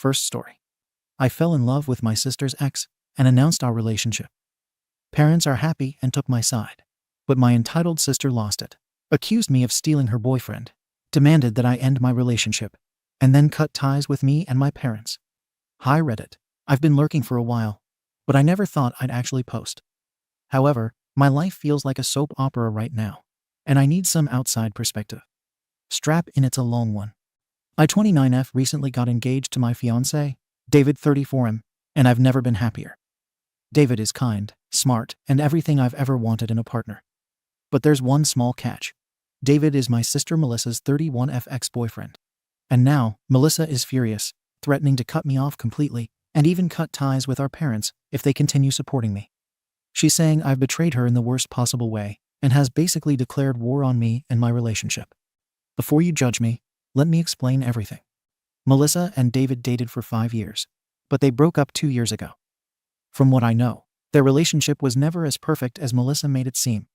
First story. I fell in love with my sister's ex and announced our relationship. Parents are happy and took my side. But my entitled sister lost it, accused me of stealing her boyfriend, demanded that I end my relationship, and then cut ties with me and my parents. Hi Reddit. I've been lurking for a while, but I never thought I'd actually post. However, my life feels like a soap opera right now, and I need some outside perspective. Strap in, it's a long one. I 29F recently got engaged to my fiancé, David 34M, and I've never been happier. David is kind, smart, and everything I've ever wanted in a partner. But there's one small catch. David is my sister Melissa's 31F ex-boyfriend. And now, Melissa is furious, threatening to cut me off completely, and even cut ties with our parents if they continue supporting me. She's saying I've betrayed her in the worst possible way, and has basically declared war on me and my relationship. Before you judge me, let me explain everything. Melissa and David dated for 5 years, but they broke up 2 years ago. From what I know, their relationship was never as perfect as Melissa made it seem.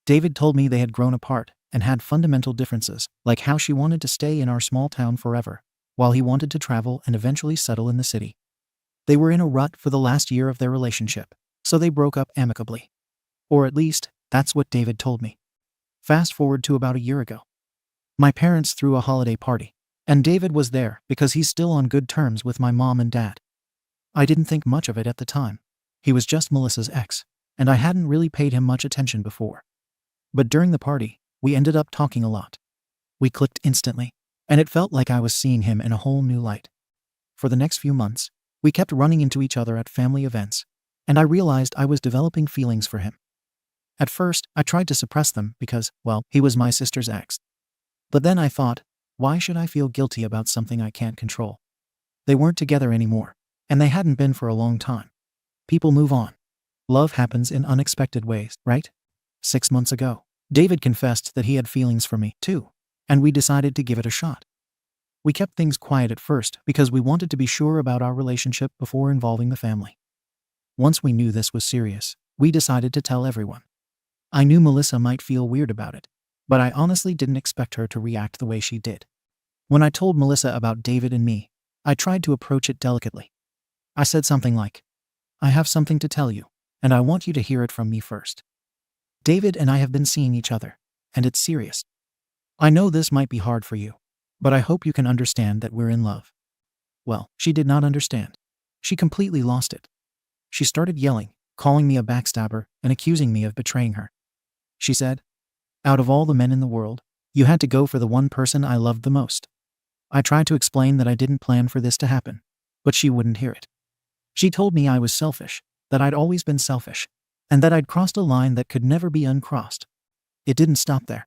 David told me they had grown apart and had fundamental differences, like how she wanted to stay in our small town forever, while he wanted to travel and eventually settle in the city. They were in a rut for the last year of their relationship, so they broke up amicably. Or at least, that's what David told me. Fast forward to about a year ago. My parents threw a holiday party, and David was there because he's still on good terms with my mom and dad. I didn't think much of it at the time. He was just Melissa's ex, and I hadn't really paid him much attention before. But during the party, we ended up talking a lot. We clicked instantly, and it felt like I was seeing him in a whole new light. For the next few months, we kept running into each other at family events, and I realized I was developing feelings for him. At first, I tried to suppress them because, well, he was my sister's ex. But then I thought, why should I feel guilty about something I can't control? They weren't together anymore, and they hadn't been for a long time. People move on. Love happens in unexpected ways, right? 6 months ago, David confessed that he had feelings for me, too, and we decided to give it a shot. We kept things quiet at first because we wanted to be sure about our relationship before involving the family. Once we knew this was serious, we decided to tell everyone. I knew Melissa might feel weird about it, but I honestly didn't expect her to react the way she did. When I told Melissa about David and me, I tried to approach it delicately. I said something like, I have something to tell you, and I want you to hear it from me first. David and I have been seeing each other, and it's serious. I know this might be hard for you, but I hope you can understand that we're in love. Well, she did not understand. She completely lost it. She started yelling, calling me a backstabber, and accusing me of betraying her. She said, out of all the men in the world, you had to go for the one person I loved the most. I tried to explain that I didn't plan for this to happen, but she wouldn't hear it. She told me I was selfish, that I'd always been selfish, and that I'd crossed a line that could never be uncrossed. It didn't stop there.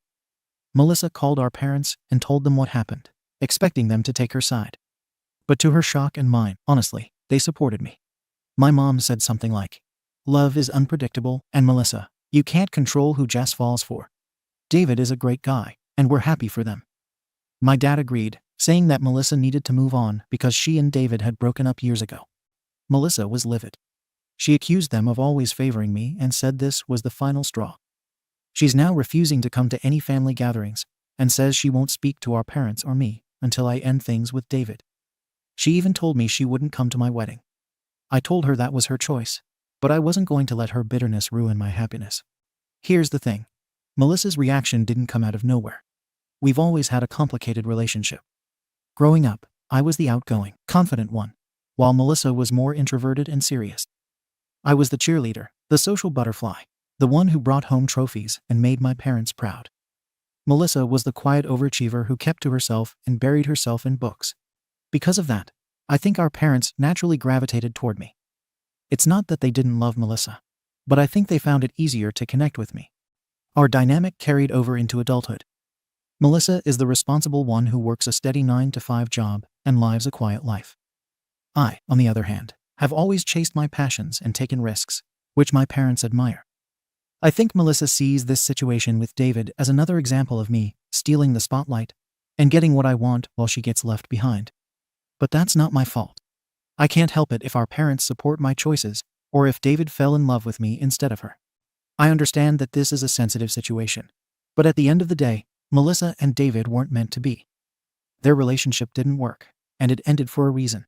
Melissa called our parents and told them what happened, expecting them to take her side. But to her shock and mine, honestly, they supported me. My mom said something like, love is unpredictable, and Melissa, you can't control who Jess falls for. David is a great guy, and we're happy for them. My dad agreed, saying that Melissa needed to move on because she and David had broken up years ago. Melissa was livid. She accused them of always favoring me and said this was the final straw. She's now refusing to come to any family gatherings and says she won't speak to our parents or me until I end things with David. She even told me she wouldn't come to my wedding. I told her that was her choice, but I wasn't going to let her bitterness ruin my happiness. Here's the thing. Melissa's reaction didn't come out of nowhere. We've always had a complicated relationship. Growing up, I was the outgoing, confident one, while Melissa was more introverted and serious. I was the cheerleader, the social butterfly, the one who brought home trophies and made my parents proud. Melissa was the quiet overachiever who kept to herself and buried herself in books. Because of that, I think our parents naturally gravitated toward me. It's not that they didn't love Melissa, but I think they found it easier to connect with me. Our dynamic carried over into adulthood. Melissa is the responsible one who works a steady 9-to-5 job and lives a quiet life. I, on the other hand, have always chased my passions and taken risks, which my parents admire. I think Melissa sees this situation with David as another example of me stealing the spotlight and getting what I want while she gets left behind. But that's not my fault. I can't help it if our parents support my choices or if David fell in love with me instead of her. I understand that this is a sensitive situation, but at the end of the day, Melissa and David weren't meant to be. Their relationship didn't work, and it ended for a reason.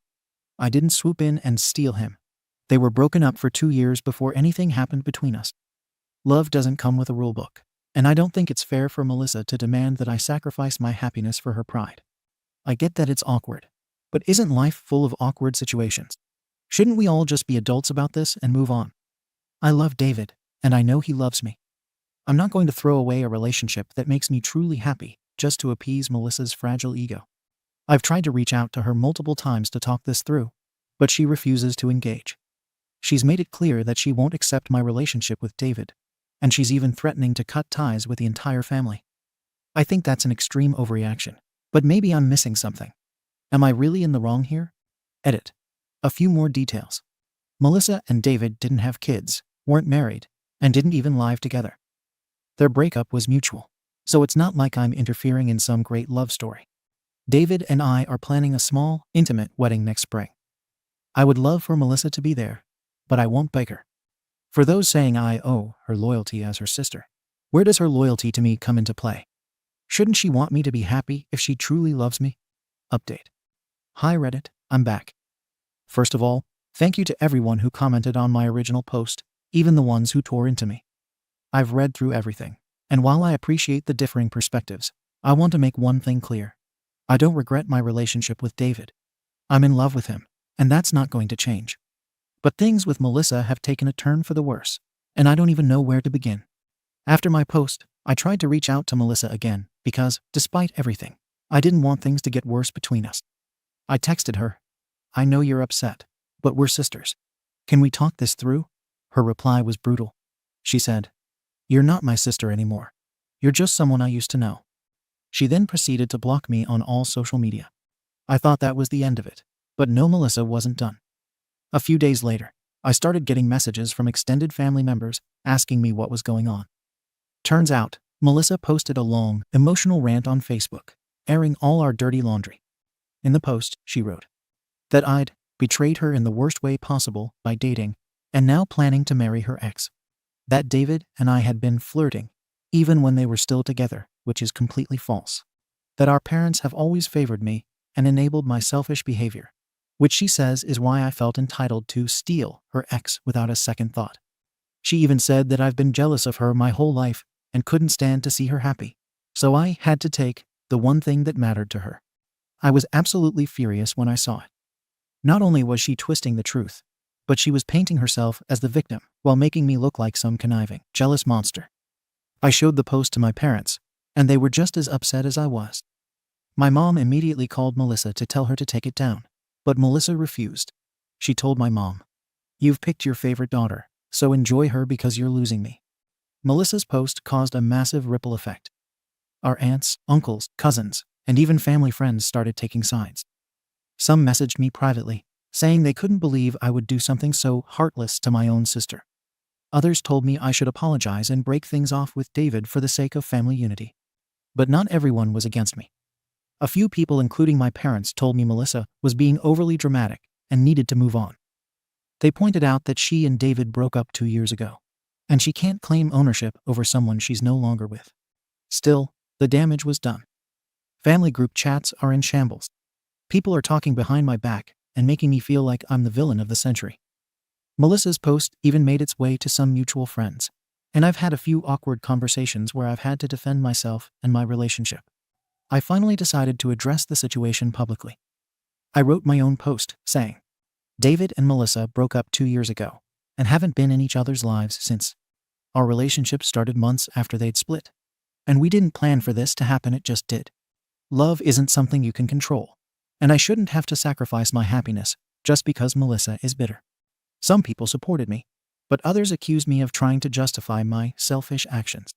I didn't swoop in and steal him. They were broken up for 2 years before anything happened between us. Love doesn't come with a rulebook, and I don't think it's fair for Melissa to demand that I sacrifice my happiness for her pride. I get that it's awkward, but isn't life full of awkward situations? Shouldn't we all just be adults about this and move on? I love David, and I know he loves me. I'm not going to throw away a relationship that makes me truly happy just to appease Melissa's fragile ego. I've tried to reach out to her multiple times to talk this through, but she refuses to engage. She's made it clear that she won't accept my relationship with David, and she's even threatening to cut ties with the entire family. I think that's an extreme overreaction, but maybe I'm missing something. Am I really in the wrong here? Edit. A few more details. Melissa and David didn't have kids, weren't married, and didn't even live together. Their breakup was mutual, so it's not like I'm interfering in some great love story. David and I are planning a small, intimate wedding next spring. I would love for Melissa to be there, but I won't beg her. For those saying I owe her loyalty as her sister, where does her loyalty to me come into play? Shouldn't she want me to be happy if she truly loves me? Update. Hi Reddit, I'm back. First of all, thank you to everyone who commented on my original post, even the ones who tore into me. I've read through everything, and while I appreciate the differing perspectives, I want to make one thing clear. I don't regret my relationship with David. I'm in love with him, and that's not going to change. But things with Melissa have taken a turn for the worse, and I don't even know where to begin. After my post, I tried to reach out to Melissa again because, despite everything, I didn't want things to get worse between us. I texted her, "I know you're upset, but we're sisters. Can we talk this through?" Her reply was brutal. She said, "You're not my sister anymore. You're just someone I used to know." She then proceeded to block me on all social media. I thought that was the end of it, but no, Melissa wasn't done. A few days later, I started getting messages from extended family members asking me what was going on. Turns out, Melissa posted a long, emotional rant on Facebook, airing all our dirty laundry. In the post, she wrote that I'd betrayed her in the worst way possible by dating and now planning to marry her ex. That David and I had been flirting, even when they were still together, which is completely false. That our parents have always favored me and enabled my selfish behavior, which she says is why I felt entitled to steal her ex without a second thought. She even said that I've been jealous of her my whole life and couldn't stand to see her happy, so I had to take the one thing that mattered to her. I was absolutely furious when I saw it. Not only was she twisting the truth, but she was painting herself as the victim while making me look like some conniving, jealous monster. I showed the post to my parents, and they were just as upset as I was. My mom immediately called Melissa to tell her to take it down, but Melissa refused. She told my mom, "You've picked your favorite daughter, so enjoy her because you're losing me." Melissa's post caused a massive ripple effect. Our aunts, uncles, cousins, and even family friends started taking sides. Some messaged me privately, saying they couldn't believe I would do something so heartless to my own sister. Others told me I should apologize and break things off with David for the sake of family unity. But not everyone was against me. A few people, including my parents, told me Melissa was being overly dramatic and needed to move on. They pointed out that she and David broke up 2 years ago, and she can't claim ownership over someone she's no longer with. Still, the damage was done. Family group chats are in shambles. People are talking behind my back and making me feel like I'm the villain of the century. Melissa's post even made its way to some mutual friends, and I've had a few awkward conversations where I've had to defend myself and my relationship. I finally decided to address the situation publicly. I wrote my own post, saying, "David and Melissa broke up 2 years ago and haven't been in each other's lives since. Our relationship started months after they'd split, and we didn't plan for this to happen, it just did. Love isn't something you can control, and I shouldn't have to sacrifice my happiness just because Melissa is bitter." Some people supported me, but others accused me of trying to justify my selfish actions.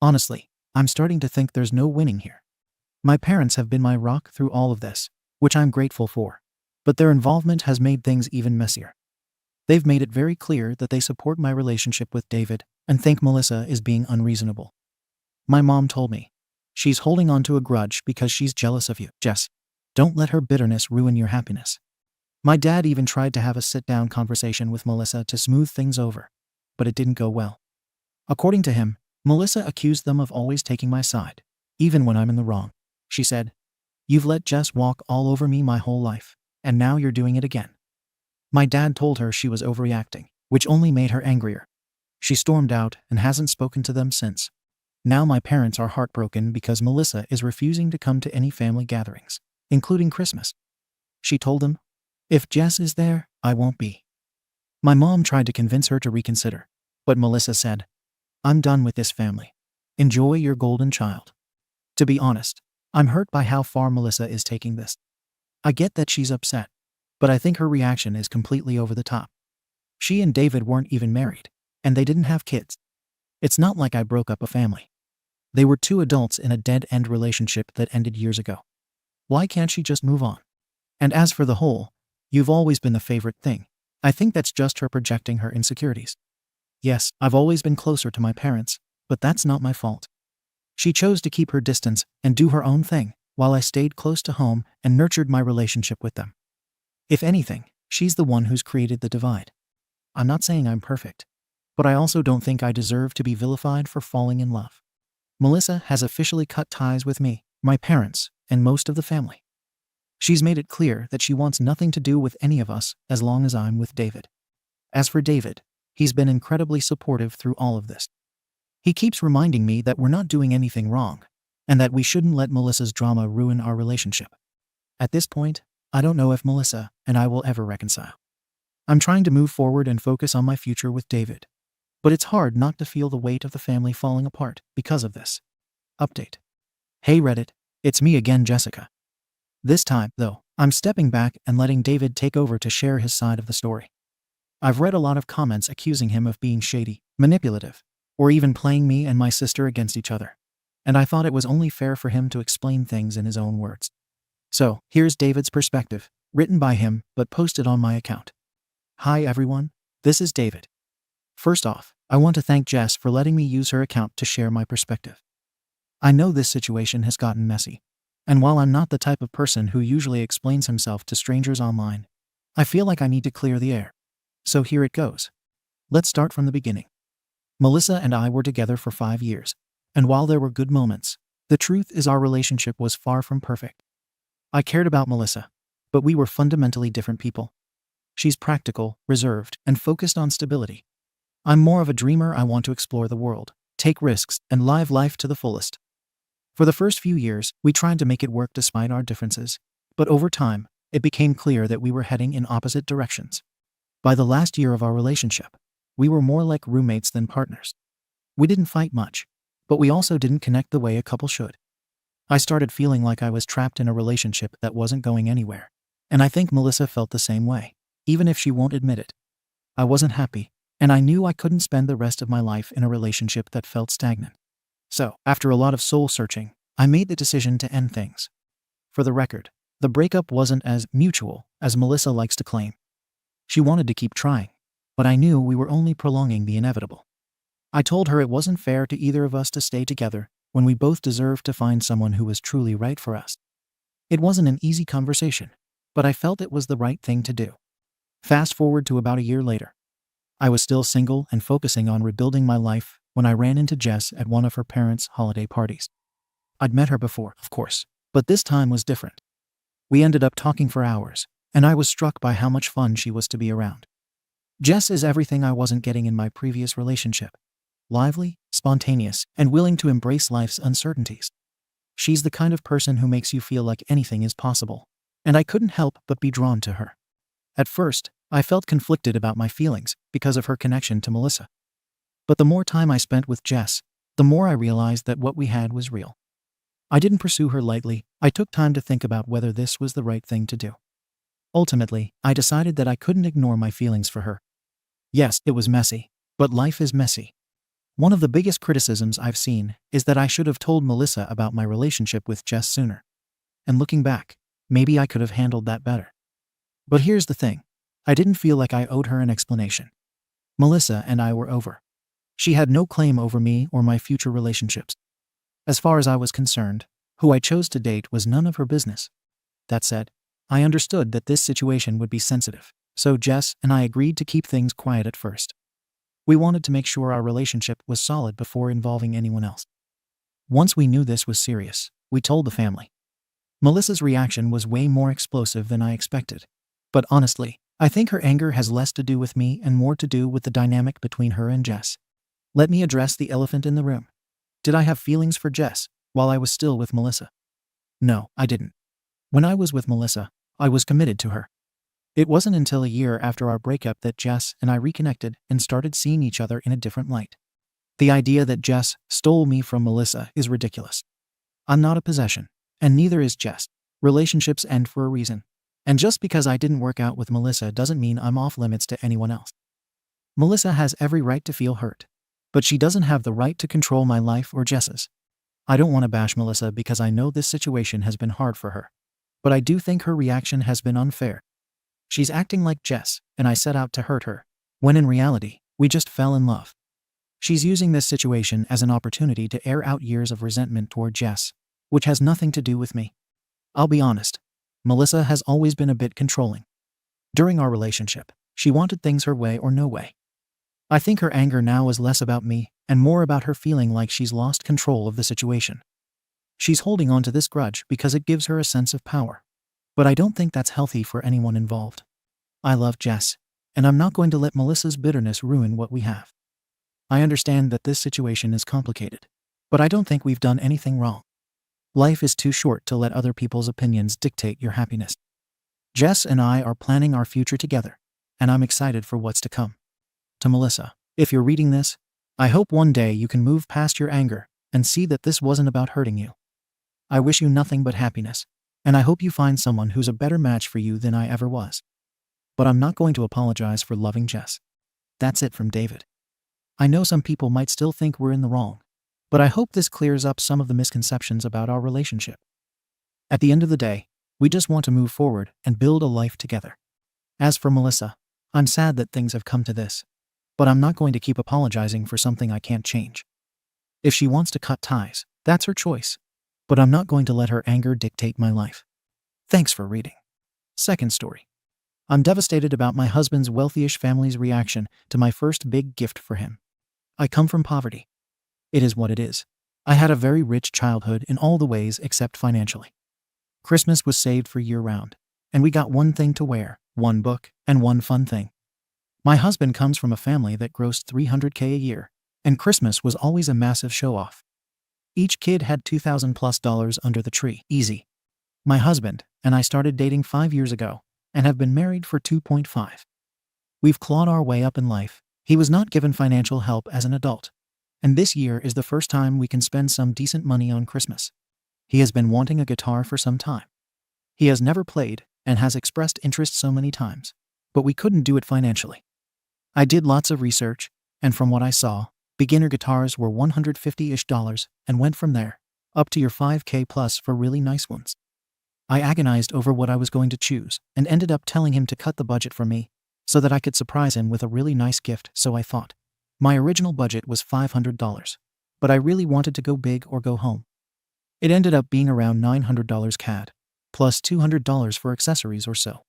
Honestly, I'm starting to think there's no winning here. My parents have been my rock through all of this, which I'm grateful for, but their involvement has made things even messier. They've made it very clear that they support my relationship with David and think Melissa is being unreasonable. My mom told me, "She's holding on to a grudge because she's jealous of you, Jess. Don't let her bitterness ruin your happiness." My dad even tried to have a sit-down conversation with Melissa to smooth things over, but it didn't go well. According to him, Melissa accused them of always taking my side, even when I'm in the wrong. She said, "You've let Jess walk all over me my whole life, and now you're doing it again." My dad told her she was overreacting, which only made her angrier. She stormed out and hasn't spoken to them since. Now my parents are heartbroken because Melissa is refusing to come to any family gatherings, including Christmas. She told them, "If Jess is there, I won't be." My mom tried to convince her to reconsider, but Melissa said, "I'm done with this family. Enjoy your golden child." To be honest, I'm hurt by how far Melissa is taking this. I get that she's upset, but I think her reaction is completely over the top. She and David weren't even married, and they didn't have kids. It's not like I broke up a family. They were two adults in a dead-end relationship that ended years ago. Why can't she just move on? And as for the whole, "You've always been the favorite thing," I think that's just her projecting her insecurities. Yes, I've always been closer to my parents, but that's not my fault. She chose to keep her distance and do her own thing, while I stayed close to home and nurtured my relationship with them. If anything, she's the one who's created the divide. I'm not saying I'm perfect, but I also don't think I deserve to be vilified for falling in love. Melissa has officially cut ties with me, my parents, and most of the family. She's made it clear that she wants nothing to do with any of us as long as I'm with David. As for David, he's been incredibly supportive through all of this. He keeps reminding me that we're not doing anything wrong, and that we shouldn't let Melissa's drama ruin our relationship. At this point, I don't know if Melissa and I will ever reconcile. I'm trying to move forward and focus on my future with David, but it's hard not to feel the weight of the family falling apart because of this. Update. Hey Reddit, it's me again, Jessica. This time, though, I'm stepping back and letting David take over to share his side of the story. I've read a lot of comments accusing him of being shady, manipulative, or even playing me and my sister against each other, and I thought it was only fair for him to explain things in his own words. So, here's David's perspective, written by him but posted on my account. Hi everyone, this is David. First off, I want to thank Jess for letting me use her account to share my perspective. I know this situation has gotten messy, and while I'm not the type of person who usually explains himself to strangers online, I feel like I need to clear the air. So here it goes. Let's start from the beginning. Melissa and I were together for 5 years, and while there were good moments, the truth is our relationship was far from perfect. I cared about Melissa, but we were fundamentally different people. She's practical, reserved, and focused on stability. I'm more of a dreamer. I want to explore the world, take risks, and live life to the fullest. For the first few years, we tried to make it work despite our differences, but over time, it became clear that we were heading in opposite directions. By the last year of our relationship, we were more like roommates than partners. We didn't fight much, but we also didn't connect the way a couple should. I started feeling like I was trapped in a relationship that wasn't going anywhere, and I think Melissa felt the same way, even if she won't admit it. I wasn't happy, and I knew I couldn't spend the rest of my life in a relationship that felt stagnant. So, after a lot of soul searching, I made the decision to end things. For the record, the breakup wasn't as mutual as Melissa likes to claim. She wanted to keep trying, but I knew we were only prolonging the inevitable. I told her it wasn't fair to either of us to stay together when we both deserved to find someone who was truly right for us. It wasn't an easy conversation, but I felt it was the right thing to do. Fast forward to about a year later. I was still single and focusing on rebuilding my life when I ran into Jess at one of her parents' holiday parties. I'd met her before, of course, but this time was different. We ended up talking for hours, and I was struck by how much fun she was to be around. Jess is everything I wasn't getting in my previous relationship. Lively, spontaneous, and willing to embrace life's uncertainties. She's the kind of person who makes you feel like anything is possible, and I couldn't help but be drawn to her. At first, I felt conflicted about my feelings because of her connection to Melissa. But the more time I spent with Jess, the more I realized that what we had was real. I didn't pursue her lightly. I took time to think about whether this was the right thing to do. Ultimately, I decided that I couldn't ignore my feelings for her. Yes, it was messy, but life is messy. One of the biggest criticisms I've seen is that I should have told Melissa about my relationship with Jess sooner. And looking back, maybe I could have handled that better. But here's the thing. I didn't feel like I owed her an explanation. Melissa and I were over. She had no claim over me or my future relationships. As far as I was concerned, who I chose to date was none of her business. That said, I understood that this situation would be sensitive, so Jess and I agreed to keep things quiet at first. We wanted to make sure our relationship was solid before involving anyone else. Once we knew this was serious, we told the family. Melissa's reaction was way more explosive than I expected, But honestly, I think her anger has less to do with me and more to do with the dynamic between her and Jess. Let me address the elephant in the room. Did I have feelings for Jess while I was still with Melissa? No, I didn't. When I was with Melissa, I was committed to her. It wasn't until a year after our breakup that Jess and I reconnected and started seeing each other in a different light. The idea that Jess stole me from Melissa is ridiculous. I'm not a possession, and neither is Jess. Relationships end for a reason. And just because I didn't work out with Melissa doesn't mean I'm off limits to anyone else. Melissa has every right to feel hurt, but she doesn't have the right to control my life or Jess's. I don't want to bash Melissa because I know this situation has been hard for her, but I do think her reaction has been unfair. She's acting like Jess, and I set out to hurt her, when in reality, we just fell in love. She's using this situation as an opportunity to air out years of resentment toward Jess, which has nothing to do with me. I'll be honest, Melissa has always been a bit controlling. During our relationship, she wanted things her way or no way. I think her anger now is less about me and more about her feeling like she's lost control of the situation. She's holding on to this grudge because it gives her a sense of power. But I don't think that's healthy for anyone involved. I love Jess, and I'm not going to let Melissa's bitterness ruin what we have. I understand that this situation is complicated, but I don't think we've done anything wrong. Life is too short to let other people's opinions dictate your happiness. Jess and I are planning our future together, and I'm excited for what's to come. To Melissa, if you're reading this, I hope one day you can move past your anger and see that this wasn't about hurting you. I wish you nothing but happiness, and I hope you find someone who's a better match for you than I ever was. But I'm not going to apologize for loving Jess. That's it from David. I know some people might still think we're in the wrong, but I hope this clears up some of the misconceptions about our relationship. At the end of the day, we just want to move forward and build a life together. As for Melissa, I'm sad that things have come to this, but I'm not going to keep apologizing for something I can't change. If she wants to cut ties, that's her choice, but I'm not going to let her anger dictate my life. Thanks for reading. Second story. I'm devastated about my husband's wealthy-ish family's reaction to my first big gift for him. I come from poverty. It is what it is. I had a very rich childhood in all the ways except financially. Christmas was saved for year-round, and we got one thing to wear, one book, and one fun thing. My husband comes from a family that grossed $300K a year, and Christmas was always a massive show-off. Each kid had $2,000+ under the tree, easy. My husband and I started dating 5 years ago, and have been married for 2.5. We've clawed our way up in life. He was not given financial help as an adult, and this year is the first time we can spend some decent money on Christmas. He has been wanting a guitar for some time. He has never played and has expressed interest so many times, but we couldn't do it financially. I did lots of research, and from what I saw, beginner guitars were $150-ish and went from there, up to your $5K plus for really nice ones. I agonized over what I was going to choose and ended up telling him to cut the budget for me so that I could surprise him with a really nice gift, so I thought. My original budget was $500, but I really wanted to go big or go home. It ended up being around $900 CAD, plus $200 for accessories or so.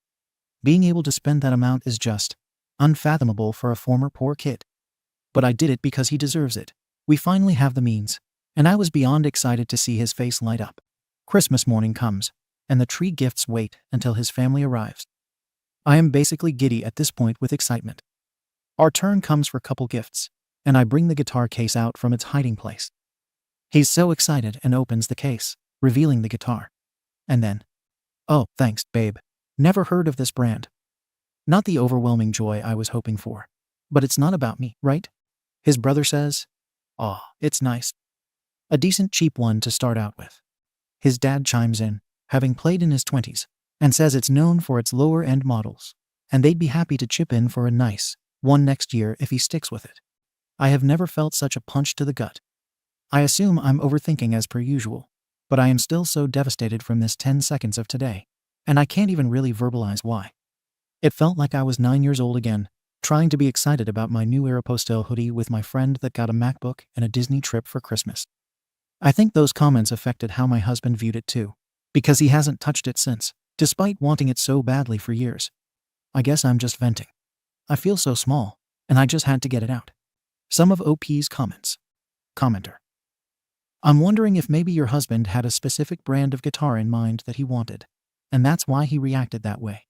Being able to spend that amount is just unfathomable for a former poor kid. But I did it because he deserves it. We finally have the means, and I was beyond excited to see his face light up. Christmas morning comes, and the tree gifts wait until his family arrives. I am basically giddy at this point with excitement. Our turn comes for couple gifts, and I bring the guitar case out from its hiding place. He's so excited and opens the case, revealing the guitar. And then, "Oh, thanks, babe. Never heard of this brand." Not the overwhelming joy I was hoping for. But it's not about me, right? His brother says, "Aw, it's nice. A decent cheap one to start out with." His dad chimes in, having played in his 20s, and says it's known for its lower-end models, and they'd be happy to chip in for a nice one next year if he sticks with it. I have never felt such a punch to the gut. I assume I'm overthinking as per usual, but I am still so devastated from this 10 seconds of today, and I can't even really verbalize why. It felt like I was 9 years old again, trying to be excited about my new Aeropostale hoodie with my friend that got a MacBook and a Disney trip for Christmas. I think those comments affected how my husband viewed it too, because he hasn't touched it since, despite wanting it so badly for years. I guess I'm just venting. I feel so small, and I just had to get it out. Some of OP's comments. Commenter. I'm wondering if maybe your husband had a specific brand of guitar in mind that he wanted, and that's why he reacted that way.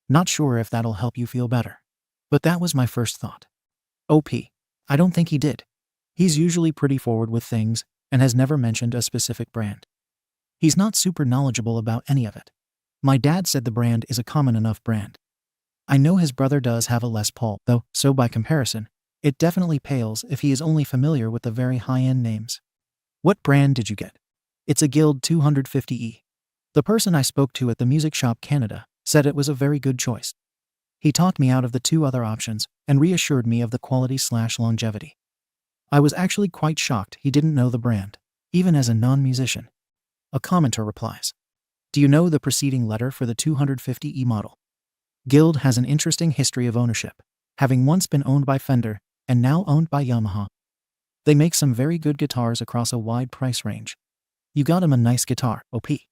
Not sure if that'll help you feel better. But that was my first thought. OP. I don't think he did. He's usually pretty forward with things and has never mentioned a specific brand. He's not super knowledgeable about any of it. My dad said the brand is a common enough brand. I know his brother does have a Les Paul, though, so by comparison, it definitely pales if he is only familiar with the very high-end names. What brand did you get? It's a Guild 250E. The person I spoke to at the Music Shop Canada said it was a very good choice. He talked me out of the two other options and reassured me of the quality/longevity. I was actually quite shocked he didn't know the brand, even as a non-musician. A commenter replies, "Do you know the preceding letter for the 250E model? Guild has an interesting history of ownership, having once been owned by Fender and now owned by Yamaha. They make some very good guitars across a wide price range. You got him a nice guitar, OP."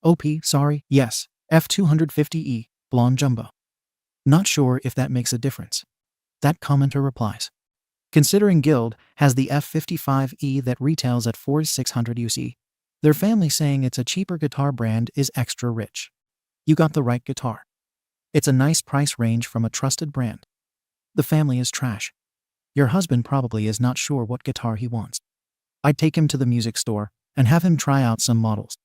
OP, sorry, yes, F250E, Blonde Jumbo. Not sure if that makes a difference. That commenter replies, "Considering Guild has the F55E that retails at 4,600 UC, their family saying it's a cheaper guitar brand is extra rich. You got the right guitar. It's a nice price range from a trusted brand. The family is trash. Your husband probably is not sure what guitar he wants. I'd take him to the music store and have him try out some models.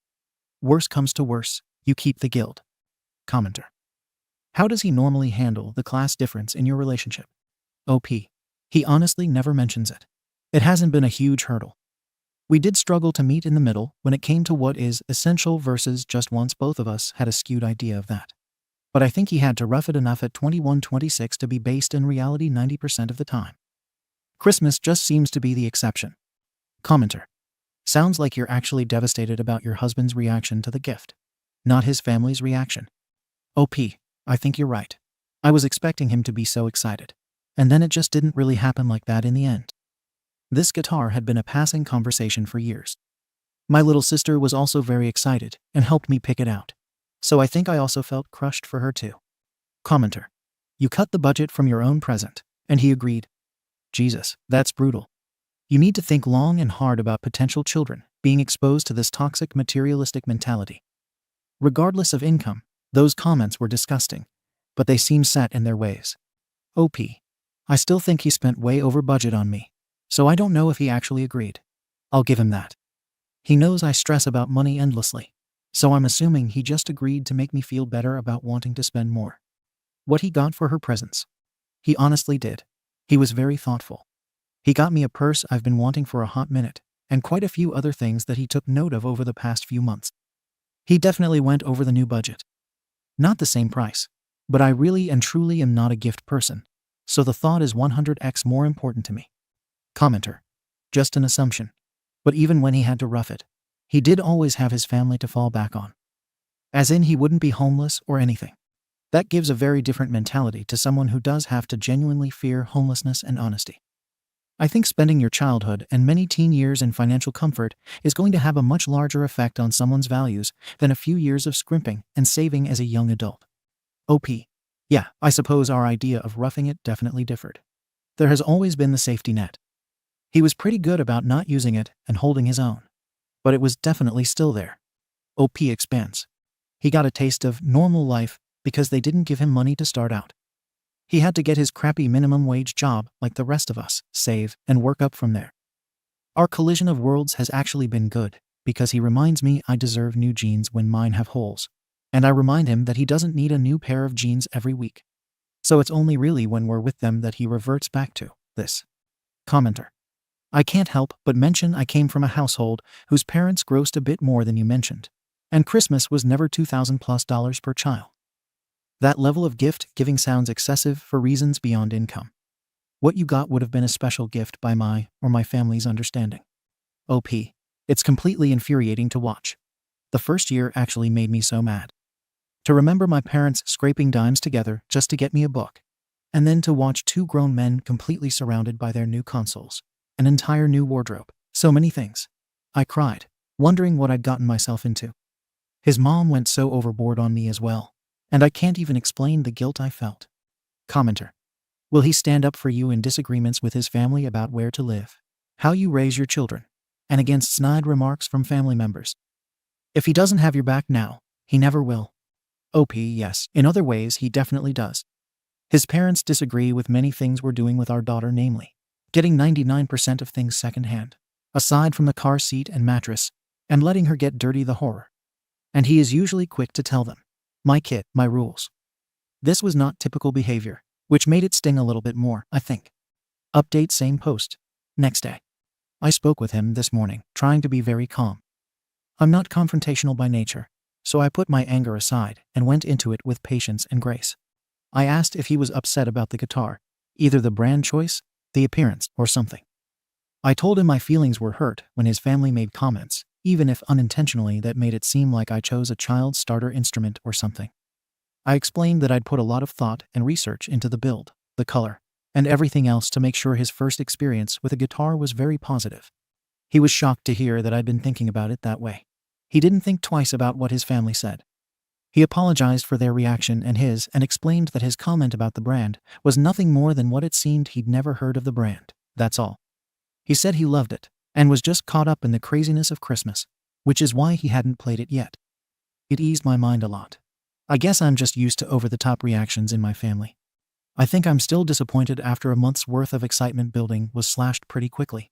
Worse comes to worse, you keep the Guild." Commenter. How does he normally handle the class difference in your relationship? OP. He honestly never mentions it. It hasn't been a huge hurdle. We did struggle to meet in the middle when it came to what is essential versus just wants. Both of us had a skewed idea of that. But I think he had to rough it enough at 21-26 to be based in reality 90% of the time. Christmas just seems to be the exception. Commenter. Sounds like you're actually devastated about your husband's reaction to the gift, not his family's reaction. OP. I think you're right. I was expecting him to be so excited. And then it just didn't really happen like that in the end. This guitar had been a passing conversation for years. My little sister was also very excited and helped me pick it out. So I think I also felt crushed for her too. Commenter. You cut the budget from your own present, and he agreed. Jesus, that's brutal. You need to think long and hard about potential children being exposed to this toxic materialistic mentality. Regardless of income, those comments were disgusting, but they seem set in their ways. OP. I still think he spent way over budget on me, so I don't know if he actually agreed. I'll give him that. He knows I stress about money endlessly, so I'm assuming he just agreed to make me feel better about wanting to spend more. What he got for her presents? He honestly did. He was very thoughtful. He got me a purse I've been wanting for a hot minute, and quite a few other things that he took note of over the past few months. He definitely went over the new budget. Not the same price, but I really and truly am not a gift person, so the thought is 100x more important to me. Commenter. Just an assumption. But even when he had to rough it, he did always have his family to fall back on. As in, he wouldn't be homeless or anything. That gives a very different mentality to someone who does have to genuinely fear homelessness and honesty. I think spending your childhood and many teen years in financial comfort is going to have a much larger effect on someone's values than a few years of scrimping and saving as a young adult. OP. Yeah, I suppose our idea of roughing it definitely differed. There has always been the safety net. He was pretty good about not using it and holding his own. But it was definitely still there. OP expands. He got a taste of normal life because they didn't give him money to start out. He had to get his crappy minimum wage job like the rest of us, save, and work up from there. Our collision of worlds has actually been good, because he reminds me I deserve new jeans when mine have holes. And I remind him that he doesn't need a new pair of jeans every week. So it's only really when we're with them that he reverts back to this. Commenter. I can't help but mention I came from a household whose parents grossed a bit more than you mentioned, and Christmas was never $2,000+ per child. That level of gift giving sounds excessive for reasons beyond income. What you got would have been a special gift by my or my family's understanding. OP. It's completely infuriating to watch. The first year actually made me so mad. To remember my parents scraping dimes together just to get me a book, and then to watch two grown men completely surrounded by their new consoles, an entire new wardrobe, so many things. I cried, wondering what I'd gotten myself into. His mom went so overboard on me as well. And I can't even explain the guilt I felt. Commenter. Will he stand up for you in disagreements with his family about where to live, how you raise your children, and against snide remarks from family members? If he doesn't have your back now, he never will. OP, yes. In other ways, he definitely does. His parents disagree with many things we're doing with our daughter, namely, getting 99% of things secondhand, aside from the car seat and mattress, and letting her get dirty, the horror. And he is usually quick to tell them, my kid, my rules. This was not typical behavior, which made it sting a little bit more, I think. Update, same post. Next day. I spoke with him this morning, trying to be very calm. I'm not confrontational by nature, so I put my anger aside and went into it with patience and grace. I asked if he was upset about the guitar, either the brand choice, the appearance, or something. I told him my feelings were hurt when his family made comments, even if unintentionally, that made it seem like I chose a child starter instrument or something. I explained that I'd put a lot of thought and research into the build, the color, and everything else to make sure his first experience with a guitar was very positive. He was shocked to hear that I'd been thinking about it that way. He didn't think twice about what his family said. He apologized for their reaction and explained that his comment about the brand was nothing more than what it seemed he'd never heard of the brand, that's all. He said he loved it, and was just caught up in the craziness of Christmas, which is why he hadn't played it yet. It eased my mind a lot. I guess I'm just used to over-the-top reactions in my family. I think I'm still disappointed after a month's worth of excitement building was slashed pretty quickly.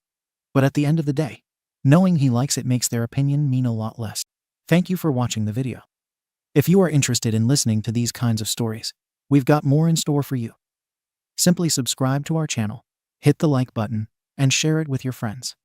But at the end of the day, knowing he likes it makes their opinion mean a lot less. Thank you for watching the video. If you are interested in listening to these kinds of stories, we've got more in store for you. Simply subscribe to our channel, hit the like button, and share it with your friends.